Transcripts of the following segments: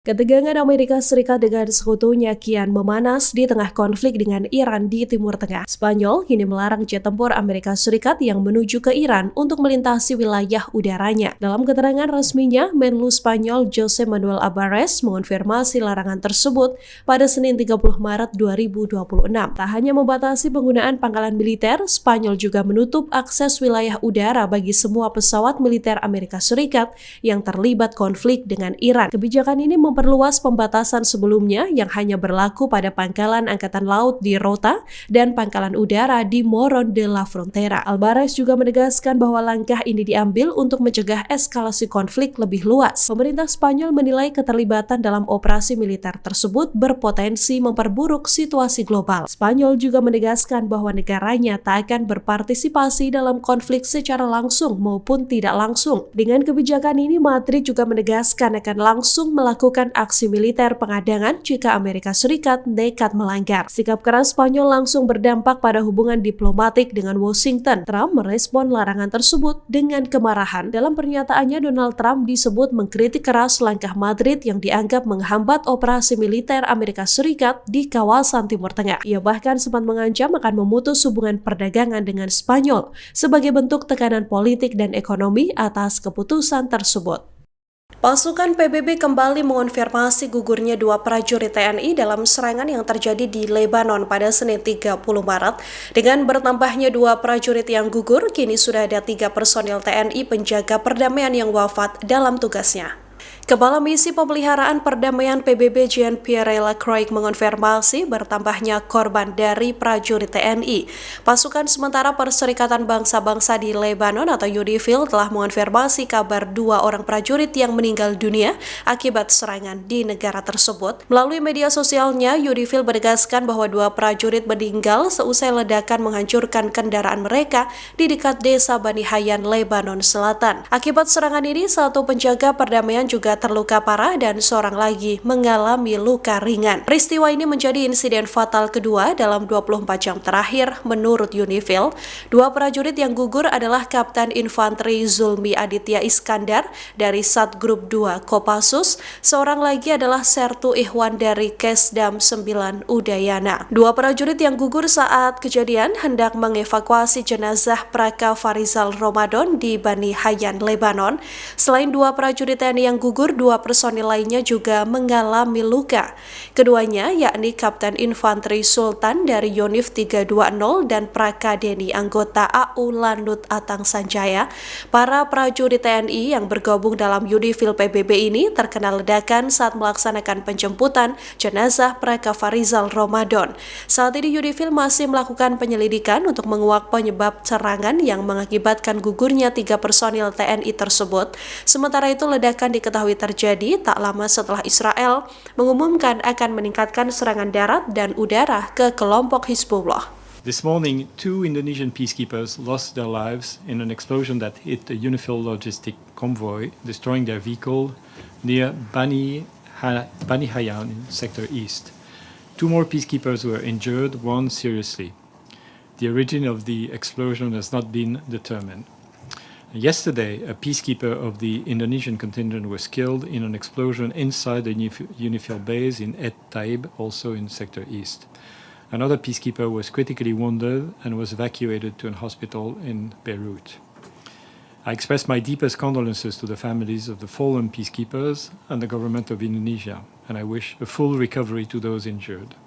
Ketegangan Amerika Serikat dengan sekutunya kian memanas di tengah konflik dengan Iran di Timur Tengah. Spanyol kini melarang jet tempur Amerika Serikat yang menuju ke Iran untuk melintasi wilayah udaranya. Dalam keterangan resminya, Menlu Spanyol José Manuel Albares mengonfirmasi larangan tersebut pada Senin 30 Maret 2026. Tak hanya membatasi penggunaan pangkalan militer, Spanyol juga menutup akses wilayah udara bagi semua pesawat militer Amerika Serikat yang terlibat konflik dengan Iran. Kebijakan ini memperluas pembatasan sebelumnya yang hanya berlaku pada pangkalan angkatan laut di Rota dan pangkalan udara di Morón de la Frontera. Albares juga menegaskan bahwa langkah ini diambil untuk mencegah eskalasi konflik lebih luas. Pemerintah Spanyol menilai keterlibatan dalam operasi militer tersebut berpotensi memperburuk situasi global. Spanyol juga menegaskan bahwa negaranya tak akan berpartisipasi dalam konflik secara langsung maupun tidak langsung. Dengan kebijakan ini, Madrid juga menegaskan akan langsung melakukan aksi militer pengadangan jika Amerika Serikat nekat melanggar. Sikap keras Spanyol langsung berdampak pada hubungan diplomatik dengan Washington. Trump merespon larangan tersebut dengan kemarahan. Dalam pernyataannya, Donald Trump disebut mengkritik keras langkah Madrid yang dianggap menghambat operasi militer Amerika Serikat di kawasan Timur Tengah. Ia bahkan sempat mengancam akan memutus hubungan perdagangan dengan Spanyol sebagai bentuk tekanan politik dan ekonomi atas keputusan tersebut. Pasukan PBB kembali mengonfirmasi gugurnya 2 prajurit TNI dalam serangan yang terjadi di Lebanon pada Senin 30 Maret. Dengan bertambahnya 2 prajurit yang gugur, kini sudah ada 3 personil TNI penjaga perdamaian yang wafat dalam tugasnya. Kepala Misi Pemeliharaan Perdamaian PBB Jean-Pierre Lacroix mengonfirmasi bertambahnya korban dari prajurit TNI. Pasukan sementara Perserikatan Bangsa-Bangsa di Lebanon atau UNIFIL telah mengonfirmasi kabar 2 orang prajurit yang meninggal dunia akibat serangan di negara tersebut. Melalui media sosialnya, UNIFIL menegaskan bahwa 2 prajurit meninggal seusai ledakan menghancurkan kendaraan mereka di dekat desa Bani Hayyan, Lebanon Selatan. Akibat serangan ini, 1 penjaga perdamaian juga terluka parah dan seorang lagi mengalami luka ringan. Peristiwa ini menjadi insiden fatal kedua dalam 24 jam terakhir menurut UNIFIL. 2 prajurit yang gugur adalah Kapten Infanteri Zulmi Aditya Iskandar dari Satgrup 2 Kopassus, seorang lagi adalah Sertu Ikhwan dari Kesdam 9 Udayana. 2 prajurit yang gugur saat kejadian hendak mengevakuasi jenazah Praka Farizal Ramadan di Bani Hayyan, Lebanon. Selain 2 prajurit TNI yang gugur, 2 personil lainnya juga mengalami luka. Keduanya yakni Kapten Infanteri Sultan dari Yonif 320 dan Prakadeni anggota AU Lanut Atang Sanjaya. Para prajurit TNI yang bergabung dalam UNIFIL PBB ini terkena ledakan saat melaksanakan penjemputan jenazah Praka Farizal Ramadan. Saat ini UNIFIL masih melakukan penyelidikan untuk menguak penyebab serangan yang mengakibatkan gugurnya 3 personil TNI tersebut. Sementara itu, ledakan diketahui terjadi tak lama setelah Israel mengumumkan akan meningkatkan serangan darat dan udara ke kelompok Hizbullah. This morning, 2 Indonesian peacekeepers lost their lives in an explosion that hit a UNIFIL logistic convoy, destroying their vehicle near Bani Hayyan in Sector East. 2 more peacekeepers were injured, 1 seriously. The origin of the explosion has not been determined. Yesterday, a peacekeeper of the Indonesian contingent was killed in an explosion inside the UNIFIL base in Et Taib, also in Sector East. Another peacekeeper was critically wounded and was evacuated to a hospital in Beirut. I express my deepest condolences to the families of the fallen peacekeepers and the government of Indonesia, and I wish a full recovery to those injured.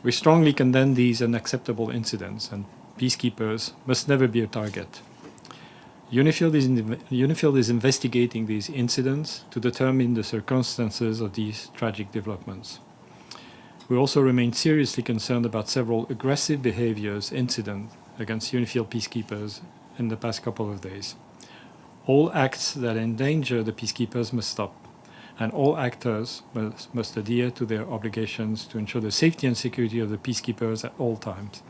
We strongly condemn these unacceptable incidents, and peacekeepers must never be a target. UNIFIL is investigating these incidents to determine the circumstances of these tragic developments. We also remain seriously concerned about several aggressive incidents against UNIFIL peacekeepers in the past couple of days. All acts that endanger the peacekeepers must stop, and all actors must adhere to their obligations to ensure the safety and security of the peacekeepers at all times.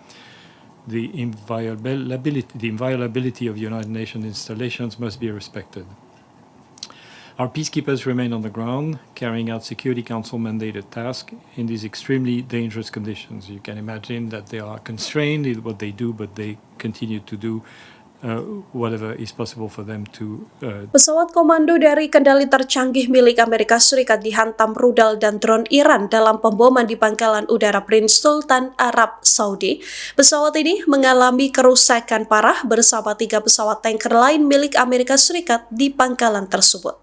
The inviolability of United Nations installations must be respected. Our peacekeepers remain on the ground, carrying out Security Council mandated tasks in these extremely dangerous conditions. You can imagine that they are constrained in what they do, but they continue to do whatever is possible for them to. Pesawat komando dari kendali tercanggih milik Amerika Serikat dihantam rudal dan drone Iran dalam pemboman di pangkalan udara Prince Sultan, Arab Saudi. Pesawat ini mengalami kerusakan parah bersama 3 pesawat tanker lain milik Amerika Serikat di pangkalan tersebut.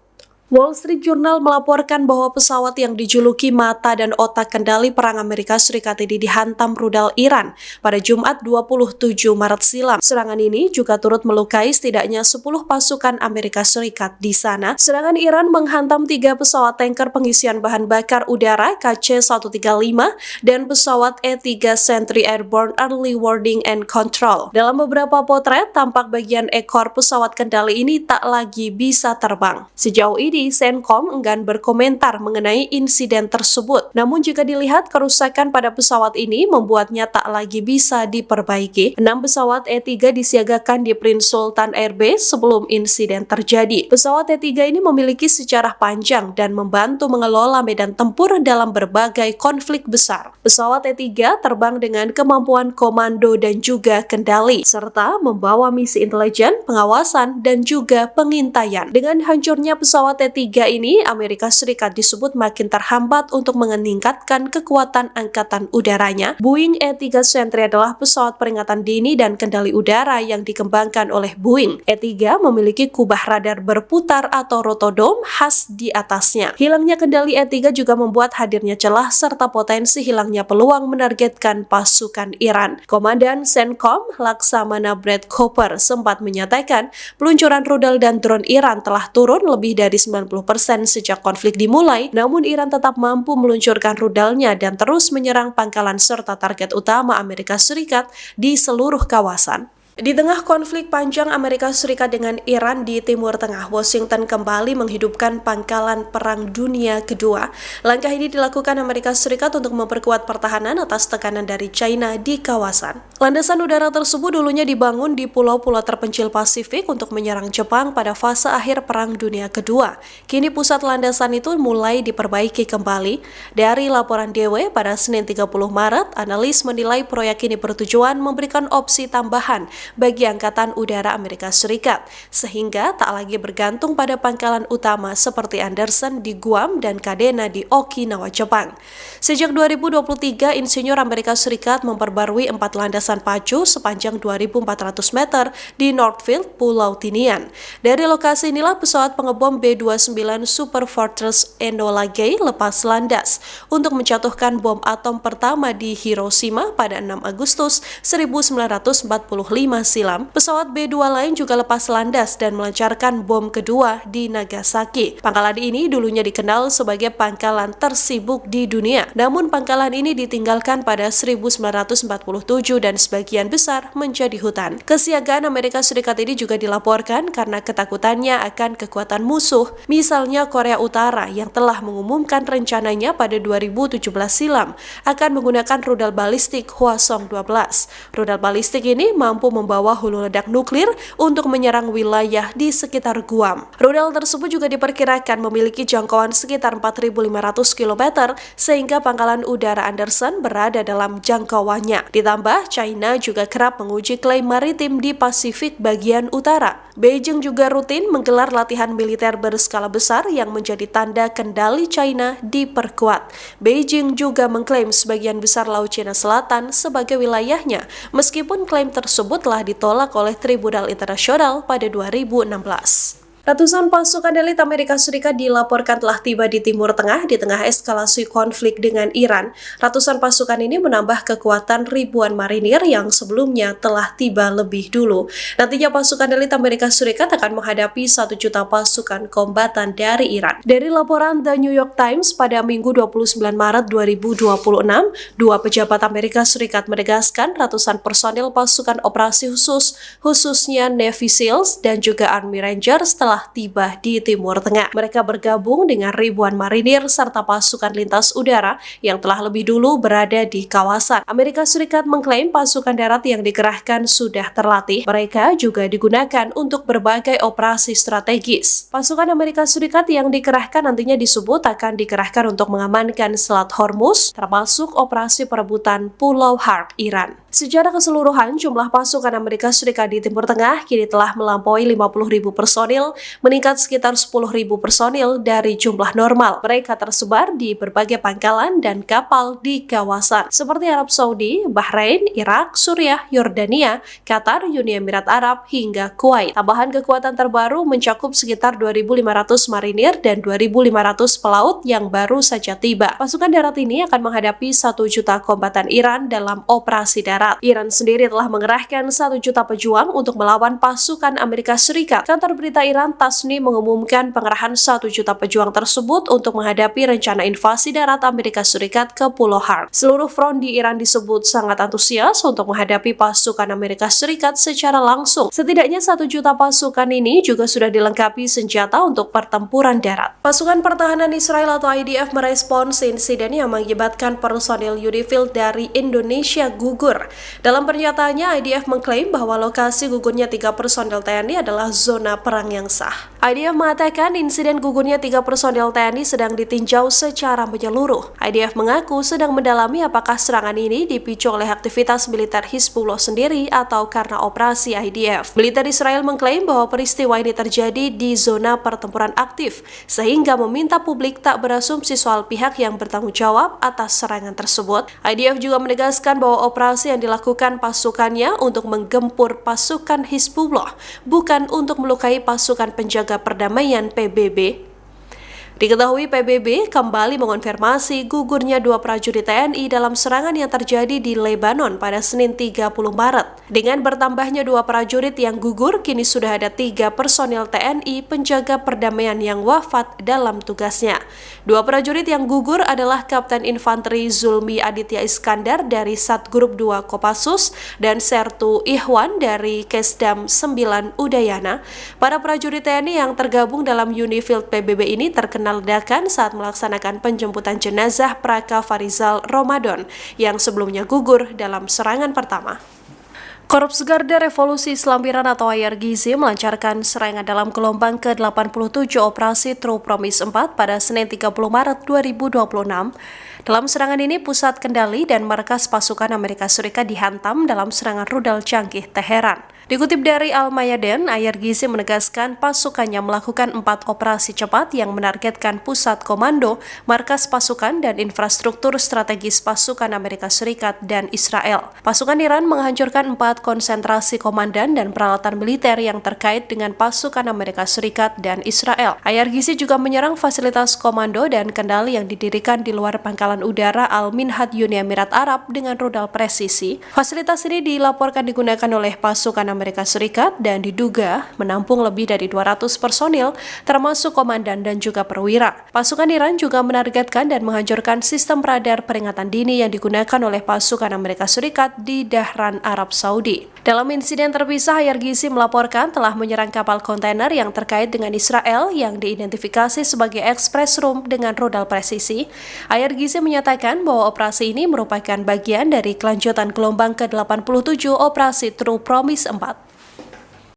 Wall Street Journal melaporkan bahwa pesawat yang dijuluki mata dan otak kendali perang Amerika Serikat ini dihantam rudal Iran pada Jumat 27 Maret silam. Serangan ini juga turut melukai setidaknya 10 pasukan Amerika Serikat di sana. Serangan Iran menghantam 3 pesawat tanker pengisian bahan bakar udara KC-135 dan pesawat E-3 Sentry Airborne Early Warning and Control. Dalam beberapa potret, tampak bagian ekor pesawat kendali ini tak lagi bisa terbang. Sejauh ini, CENTCOM enggan berkomentar mengenai insiden tersebut. Namun jika dilihat, kerusakan pada pesawat ini membuatnya tak lagi bisa diperbaiki. 6 pesawat E-3 disiagakan di Prince Sultan Airbase sebelum insiden terjadi. Pesawat E-3 ini memiliki sejarah panjang dan membantu mengelola medan tempur dalam berbagai konflik besar. Pesawat E-3 terbang dengan kemampuan komando dan juga kendali, serta membawa misi intelijen, pengawasan, dan juga pengintaian. Dengan hancurnya pesawat E-3 ini, Amerika Serikat disebut makin terhambat untuk meningkatkan kekuatan angkatan udaranya. Boeing E-3 Sentry adalah pesawat peringatan dini dan kendali udara yang dikembangkan oleh Boeing. E-3 memiliki kubah radar berputar atau rotodom khas di atasnya. Hilangnya kendali E-3 juga membuat hadirnya celah serta potensi hilangnya peluang menargetkan pasukan Iran. Komandan CENTCOM, Laksamana Brad Cooper, sempat menyatakan peluncuran rudal dan drone Iran telah turun lebih dari 90% sejak konflik dimulai, namun Iran tetap mampu meluncurkan rudalnya dan terus menyerang pangkalan serta target utama Amerika Serikat di seluruh kawasan. Di tengah konflik panjang Amerika Serikat dengan Iran di Timur Tengah, Washington kembali menghidupkan pangkalan Perang Dunia Kedua. Langkah ini dilakukan Amerika Serikat untuk memperkuat pertahanan atas tekanan dari China di kawasan. Landasan udara tersebut dulunya dibangun di pulau-pulau terpencil Pasifik untuk menyerang Jepang pada fase akhir Perang Dunia Kedua. Kini pusat landasan itu mulai diperbaiki kembali. Dari laporan DW pada Senin 30 Maret, analis menilai proyek ini bertujuan memberikan opsi tambahan bagi Angkatan Udara Amerika Serikat, sehingga tak lagi bergantung pada pangkalan utama seperti Andersen di Guam dan Kadena di Okinawa, Jepang. Sejak 2023, insinyur Amerika Serikat memperbarui 4 landasan pacu sepanjang 2.400 meter di Northfield, Pulau Tinian. Dari lokasi inilah pesawat pengebom B-29 Super Fortress Enola Gay lepas landas untuk menjatuhkan bom atom pertama di Hiroshima pada 6 Agustus 1945 silam. Pesawat B-2 lain juga lepas landas dan melancarkan bom kedua di Nagasaki. Pangkalan ini dulunya dikenal sebagai pangkalan tersibuk di dunia. Namun pangkalan ini ditinggalkan pada 1947 dan sebagian besar menjadi hutan. Kesiagaan Amerika Serikat ini juga dilaporkan karena ketakutannya akan kekuatan musuh, misalnya Korea Utara yang telah mengumumkan rencananya pada 2017 silam akan menggunakan rudal balistik Hwasong-12. Rudal balistik ini mampu membawa hulu ledak nuklir untuk menyerang wilayah di sekitar Guam. Rudal tersebut juga diperkirakan memiliki jangkauan sekitar 4.500 km sehingga pangkalan udara Andersen berada dalam jangkauannya. Ditambah, China juga kerap menguji klaim maritim di Pasifik bagian utara. Beijing juga rutin menggelar latihan militer berskala besar yang menjadi tanda kendali China diperkuat. Beijing juga mengklaim sebagian besar Laut Cina Selatan sebagai wilayahnya, meskipun klaim tersebut telah ditolak oleh Tribunal Internasional pada 2016. Ratusan pasukan elit Amerika Serikat dilaporkan telah tiba di Timur Tengah di tengah eskalasi konflik dengan Iran. Ratusan pasukan ini menambah kekuatan ribuan marinir yang sebelumnya telah tiba lebih dulu. Nantinya pasukan elit Amerika Serikat akan menghadapi 1 juta pasukan kombatan dari Iran. Dari laporan The New York Times pada Minggu 29 Maret 2026, 2 pejabat Amerika Serikat menegaskan ratusan personil pasukan operasi khusus, khususnya Navy SEALs dan juga Army Rangers telah telah tiba di Timur Tengah. Mereka bergabung dengan ribuan marinir serta pasukan lintas udara yang telah lebih dulu berada di kawasan. Amerika Serikat mengklaim pasukan darat yang dikerahkan sudah terlatih. Mereka juga digunakan untuk berbagai operasi strategis. Pasukan Amerika Serikat yang dikerahkan nantinya disebut akan dikerahkan untuk mengamankan Selat Hormuz, termasuk operasi perebutan Pulau Harb, Iran. Secara keseluruhan, jumlah pasukan Amerika Serikat di Timur Tengah kini telah melampaui 50.000 personil, meningkat sekitar 10.000 personil dari jumlah normal. Mereka tersebar di berbagai pangkalan dan kapal di kawasan, seperti Arab Saudi, Bahrain, Irak, Suriah, Yordania, Qatar, Uni Emirat Arab, hingga Kuwait. Tambahan kekuatan terbaru mencakup sekitar 2.500 marinir dan 2.500 pelaut yang baru saja tiba. Pasukan darat ini akan menghadapi 1 juta kombatan Iran dalam operasi darat. Iran sendiri telah mengerahkan 1 juta pejuang untuk melawan pasukan Amerika Serikat. Kantor berita Iran Tasni mengumumkan pengerahan 1 juta pejuang tersebut untuk menghadapi rencana invasi darat Amerika Serikat ke Pulau Harb. Seluruh front di Iran disebut sangat antusias untuk menghadapi pasukan Amerika Serikat secara langsung. Setidaknya 1 juta pasukan ini juga sudah dilengkapi senjata untuk pertempuran darat. Pasukan pertahanan Israel atau IDF merespons insiden yang mengakibatkan personil Unifil dari Indonesia gugur. Dalam pernyataannya, IDF mengklaim bahwa lokasi gugurnya 3 personel TNI adalah zona perang yang sah. IDF mengatakan insiden gugurnya 3 personel TNI sedang ditinjau secara menyeluruh. IDF mengaku sedang mendalami apakah serangan ini dipicu oleh aktivitas militer Hizbullah sendiri atau karena operasi IDF. Militer Israel mengklaim bahwa peristiwa ini terjadi di zona pertempuran aktif, sehingga meminta publik tak berasumsi soal pihak yang bertanggung jawab atas serangan tersebut. IDF juga menegaskan bahwa operasi yang dilakukan pasukannya untuk menggempur pasukan Hizbullah, bukan untuk melukai pasukan penjaga perdamaian PBB. Diketahui PBB kembali mengonfirmasi gugurnya 2 prajurit TNI dalam serangan yang terjadi di Lebanon pada Senin 30 Maret. Dengan bertambahnya 2 prajurit yang gugur, kini sudah ada 3 personil TNI penjaga perdamaian yang wafat dalam tugasnya. 2 prajurit yang gugur adalah Kapten Infanteri Zulmi Aditya Iskandar dari Satgrup 2 Kopassus dan Sertu Ihwan dari Kesdam 9 Udayana. Para prajurit TNI yang tergabung dalam Unifield PBB ini terkena ledakan saat melaksanakan penjemputan jenazah Praka Farizal Ramadan yang sebelumnya gugur dalam serangan pertama. Korps Garda Revolusi Islam Iran atau IRGC melancarkan serangan dalam gelombang ke-87 operasi True Promise 4 pada Senin 30 Maret 2026. Dalam serangan ini, pusat kendali dan markas pasukan Amerika Serikat dihantam dalam serangan rudal canggih Teheran. Dikutip dari Al-Mayadin, IRGC menegaskan pasukannya melakukan 4 operasi cepat yang menargetkan pusat komando, markas pasukan, dan infrastruktur strategis pasukan Amerika Serikat dan Israel. Pasukan Iran menghancurkan 4 konsentrasi komandan dan peralatan militer yang terkait dengan pasukan Amerika Serikat dan Israel. IRGC juga menyerang fasilitas komando dan kendali yang didirikan di luar pangkalan udara Al-Minhad Uni Emirat Arab dengan rudal presisi. Fasilitas ini dilaporkan digunakan oleh pasukan Amerika Serikat dan diduga menampung lebih dari 200 personil, termasuk komandan dan juga perwira. Pasukan Iran juga menargetkan dan menghancurkan sistem radar peringatan dini yang digunakan oleh pasukan Amerika Serikat di Dahran, Arab Saudi. Dalam insiden terpisah, IRGC melaporkan telah menyerang kapal kontainer yang terkait dengan Israel yang diidentifikasi sebagai Express Room dengan rudal presisi. IRGC menyatakan bahwa operasi ini merupakan bagian dari kelanjutan gelombang ke-87 operasi True Promise 4.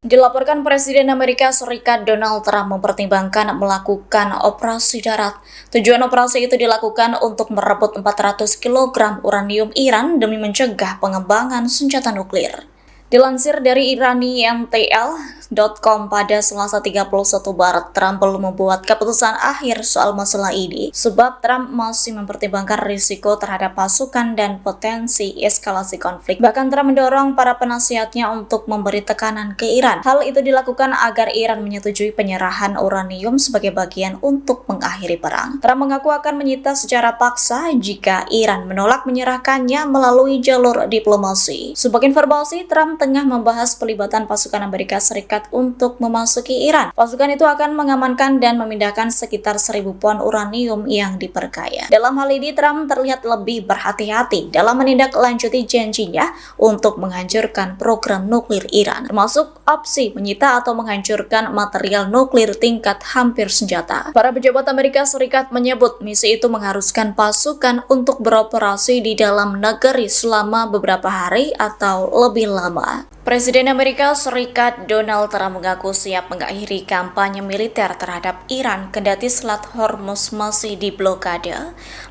Dilaporkan Presiden Amerika Serikat Donald Trump mempertimbangkan melakukan operasi darat. Tujuan operasi itu dilakukan untuk merebut 400 kg uranium Iran demi mencegah pengembangan senjata nuklir. Dilansir dari IranianTL.com pada Selasa 31 Maret, Trump belum membuat keputusan akhir soal masalah ini, sebab Trump masih mempertimbangkan risiko terhadap pasukan dan potensi eskalasi konflik. Bahkan Trump mendorong para penasihatnya untuk memberi tekanan ke Iran. Hal itu dilakukan agar Iran menyetujui penyerahan uranium sebagai bagian untuk mengakhiri perang. Trump mengaku akan menyita secara paksa jika Iran menolak menyerahkannya melalui jalur diplomasi. Sebagai informasi, Trump tengah membahas pelibatan pasukan Amerika Serikat Serikat untuk memasuki Iran. Pasukan itu akan mengamankan dan memindahkan sekitar 1.000 pon uranium yang diperkaya. Dalam hal ini, Trump terlihat lebih berhati-hati dalam menindaklanjuti janjinya untuk menghancurkan program nuklir Iran, termasuk opsi menyita atau menghancurkan material nuklir tingkat hampir senjata. Para pejabat Amerika Serikat menyebut misi itu mengharuskan pasukan untuk beroperasi di dalam negeri selama beberapa hari atau lebih lama. Presiden Amerika Serikat Donald Trump mengaku siap mengakhiri kampanye militer terhadap Iran kendati Selat Hormuz masih diblokade.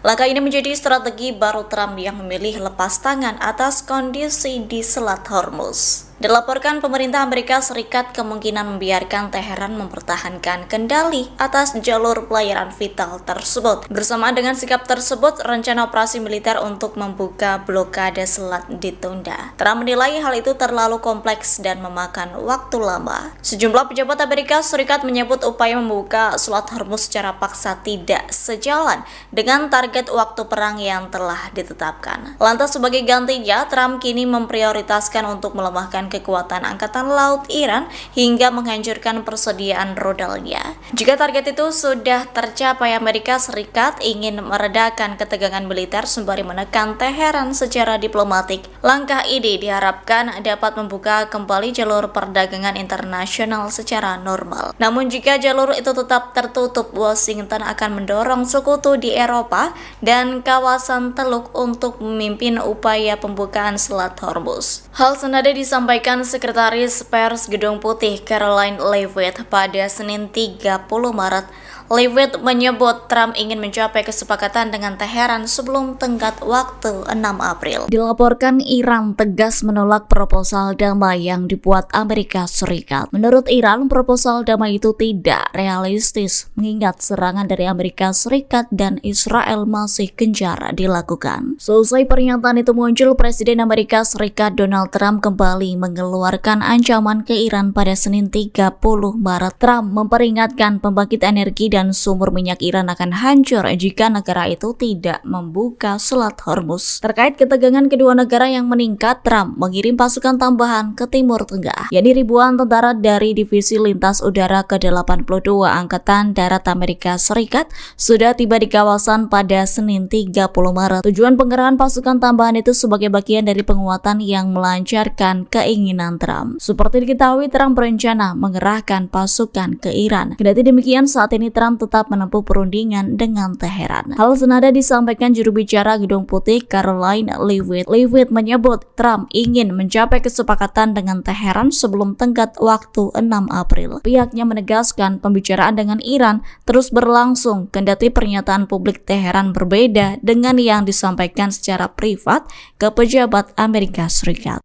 Langkah ini menjadi strategi baru Trump yang memilih lepas tangan atas kondisi di Selat Hormuz. Dilaporkan pemerintah Amerika Serikat kemungkinan membiarkan Teheran mempertahankan kendali atas jalur pelayaran vital tersebut. Bersamaan dengan sikap tersebut, rencana operasi militer untuk membuka blokade selat ditunda. Trump menilai hal itu terlalu kompleks dan memakan waktu lama. Sejumlah pejabat Amerika Serikat menyebut upaya membuka Selat Hormuz secara paksa tidak sejalan dengan target waktu perang yang telah ditetapkan. Lantas sebagai gantinya, Trump kini memprioritaskan untuk melemahkan kekuatan Angkatan Laut Iran hingga menghancurkan persediaan rudalnya. Jika target itu sudah tercapai, Amerika Serikat ingin meredakan ketegangan militer sembari menekan Teheran secara diplomatik. Langkah ini diharapkan dapat membuka kembali jalur perdagangan internasional secara normal. Namun jika jalur itu tetap tertutup, Washington akan mendorong sekutu di Eropa dan kawasan Teluk untuk memimpin upaya pembukaan Selat Hormuz. Hal senada disampaikan Sekretaris Pers Gedung Putih Caroline Leavitt pada Senin 30 Maret. Leavitt menyebut Trump ingin mencapai kesepakatan dengan Teheran sebelum tenggat waktu 6 April. Dilaporkan Iran tegas menolak proposal damai yang dibuat Amerika Serikat. Menurut Iran, proposal damai itu tidak realistis mengingat serangan dari Amerika Serikat dan Israel masih gencar dilakukan. Selesai pernyataan itu muncul, Presiden Amerika Serikat Donald Trump kembali mengeluarkan ancaman ke Iran pada Senin 30 Maret. Trump memperingatkan pembangkit energi dan sumber minyak Iran akan hancur jika negara itu tidak membuka Selat Hormuz. Terkait ketegangan kedua negara yang meningkat, Trump mengirim pasukan tambahan ke Timur Tengah, yakni ribuan tentara dari Divisi Lintas Udara ke-82 Angkatan Darat Amerika Serikat sudah tiba di kawasan pada Senin 30 Maret. Tujuan pengerahan pasukan tambahan itu sebagai bagian dari penguatan yang melancarkan keinginan Trump. Seperti diketahui, Trump berencana mengerahkan pasukan ke Iran. Kendati demikian, saat ini Trump tetap menempuh perundingan dengan Teheran. Hal senada disampaikan juru bicara Gedung Putih Caroline Leavitt. Leavitt menyebut Trump ingin mencapai kesepakatan dengan Teheran sebelum tenggat waktu 6 April. Pihaknya menegaskan pembicaraan dengan Iran terus berlangsung kendati pernyataan publik Teheran berbeda dengan yang disampaikan secara privat ke pejabat Amerika Serikat.